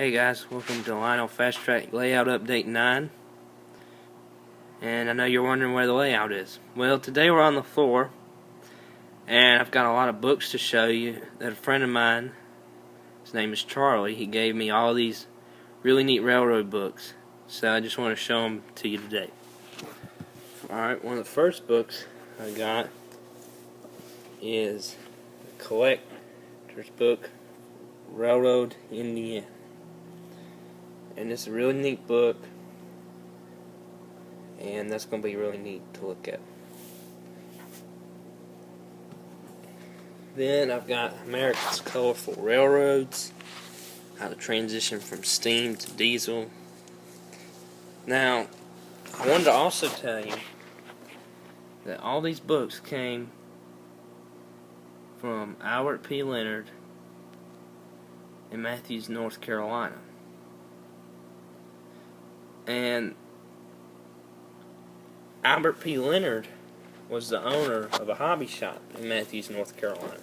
Hey guys, welcome to Lionel Fastrack Layout Update 9. And I know you're wondering where the layout is. Well, today we're on the floor, and I've got a lot of books to show you that a friend of mine, his name is Charlie, he gave me all these really neat railroad books. So I just want to show them to you today. Alright, one of the first books I got is a collector's book, Railroad Indiana. And it's a really neat book, and that's going to be really neat to look at. Then I've got America's Colorful Railroads, how to transition from steam to diesel. Now, I wanted to also tell you that all these books came from Albert P. Leonard in Matthews, North Carolina. And Albert P. Leonard was the owner of a hobby shop in Matthews, North Carolina.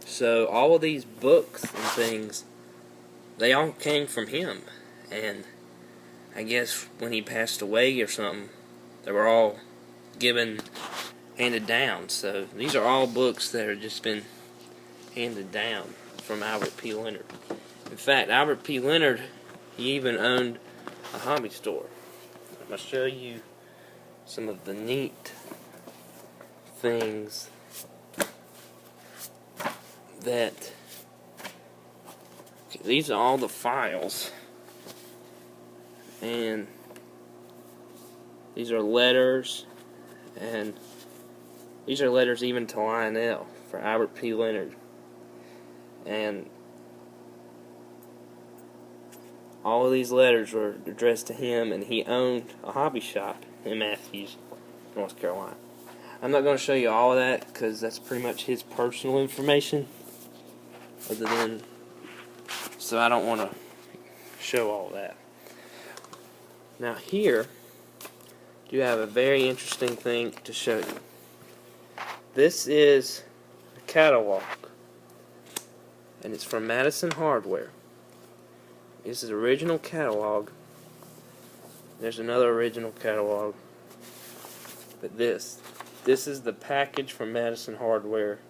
So all of these books and things, they all came from him. And I guess when he passed away or something, they were all handed down. So these are all books that have just been handed down from Albert P. Leonard. In fact, Albert P. Leonard, he even owned a hobby store. I'm going to show you some of the neat things that, okay, these are all the files, and these are letters, and these are letters even to Lionel for Albert P. Leonard. And all of these letters were addressed to him, and he owned a hobby shop in Matthews, North Carolina. I'm not going to show you all of that because that's pretty much his personal information. So I don't want to show all that. Now here, you have a very interesting thing to show you. This is a catalog, and it's from Madison Hardware. This is the original catalog. There's another original catalog. But this is the package from Madison Hardware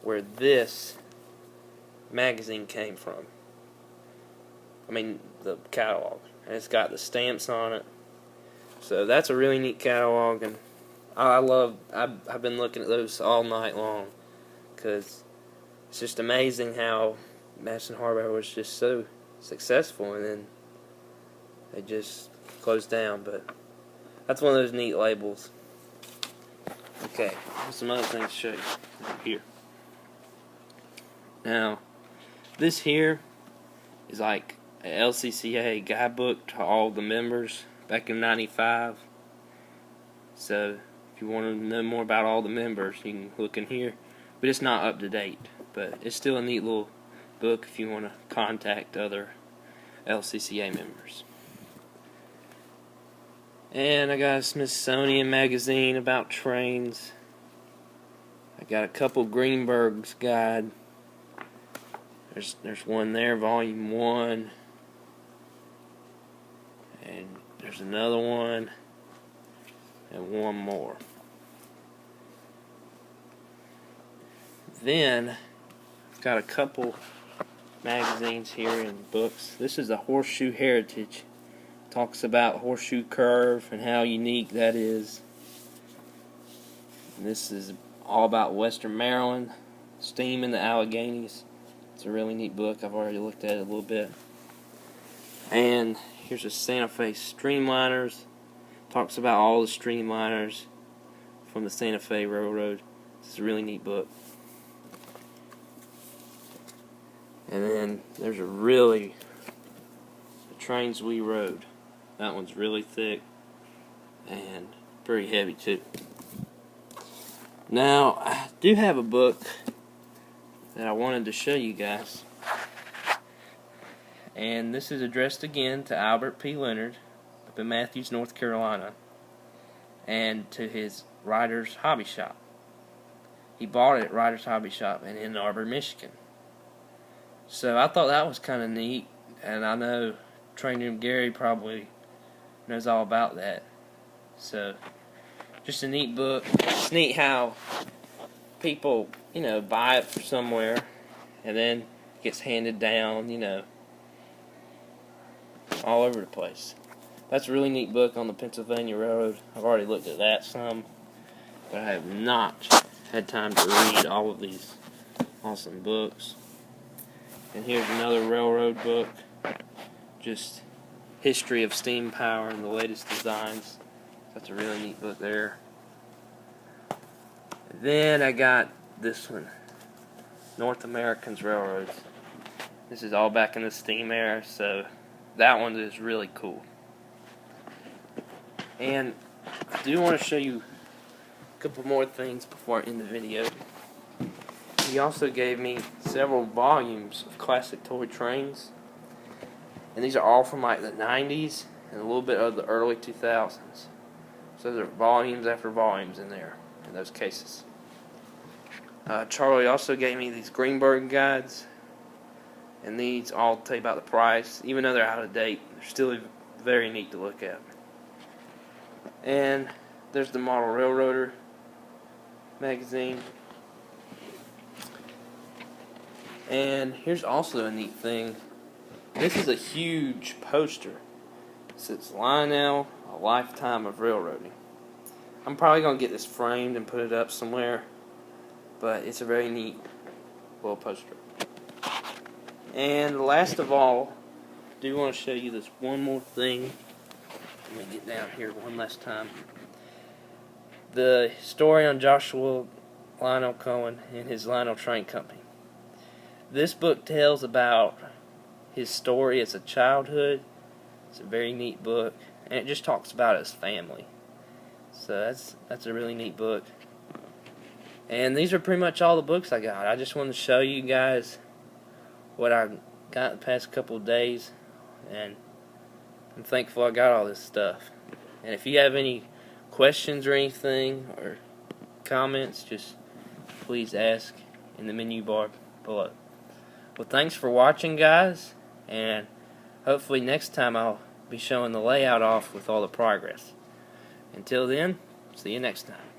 where this magazine came from. I mean, the catalog. And it's got the stamps on it. So that's a really neat catalog, and I've been looking at those all night long because it's just amazing how Madison Hardware was just so successful, and then they just closed down. But that's one of those neat labels. Okay, here's some other things to show you here. Now, this here is like a LCCA guidebook to all the members back in '95. So if you want to know more about all the members, you can look in here. But it's not up to date, but it's still a neat little book if you want to contact other LCCA members. And I got a Smithsonian magazine about trains. I got a couple Greenberg's guide. There's one there, volume 1. And there's another one. And one more. Then I've got a couple magazines here and books. This is a Horseshoe Heritage. Talks about Horseshoe Curve and how unique that is. And this is all about Western Maryland, steam in the Alleghenies. It's a really neat book. I've already looked at it a little bit. And here's a Santa Fe Streamliners. Talks about all the streamliners from the Santa Fe Railroad. It's a really neat book. And then there's the Trains We Rode. That one's really thick and pretty heavy too. Now, I do have a book that I wanted to show you guys. And this is addressed again to Albert P. Leonard up in Matthews, North Carolina, and to his Writer's Hobby Shop. He bought it at Writer's Hobby Shop in Ann Arbor, Michigan. So I thought that was kind of neat, and I know Train Room Gary probably knows all about that. So, just a neat book. It's neat how people, buy it from somewhere, and then it gets handed down, all over the place. That's a really neat book on the Pennsylvania Railroad. I've already looked at that some, but I have not had time to read all of these awesome books. And here's another railroad book, just history of steam power and the latest designs. That's a really neat book there. And then I got this one, North American's Railroads. This is all back in the steam era, so that one is really cool. And I do want to show you a couple more things before I end the video. He also gave me several volumes of classic toy trains. And these are all from like the 90s and a little bit of the early 2000s. So there are volumes after volumes in there, in those cases. Charlie also gave me these Greenberg guides. And these all tell you about the price. Even though they're out of date, they're still very neat to look at. And there's the Model Railroader magazine. And here's also a neat thing. This is a huge poster. It says Lionel, a lifetime of railroading. I'm probably going to get this framed and put it up somewhere, but it's a very neat little poster. And last of all, I do want to show you this one more thing. Let me get down here one last time. The story on Joshua Lionel Cohen and his Lionel Train Company. This book tells about his story as a childhood. It's a very neat book, and it just talks about his family. So that's a really neat book. And these are pretty much all the books I got. I just wanted to show you guys what I got the past couple of days, and I'm thankful I got all this stuff. And if you have any questions or anything or comments, just please ask in the menu bar below. Well, thanks for watching, guys, and hopefully next time I'll be showing the layout off with all the progress. Until then, see you next time.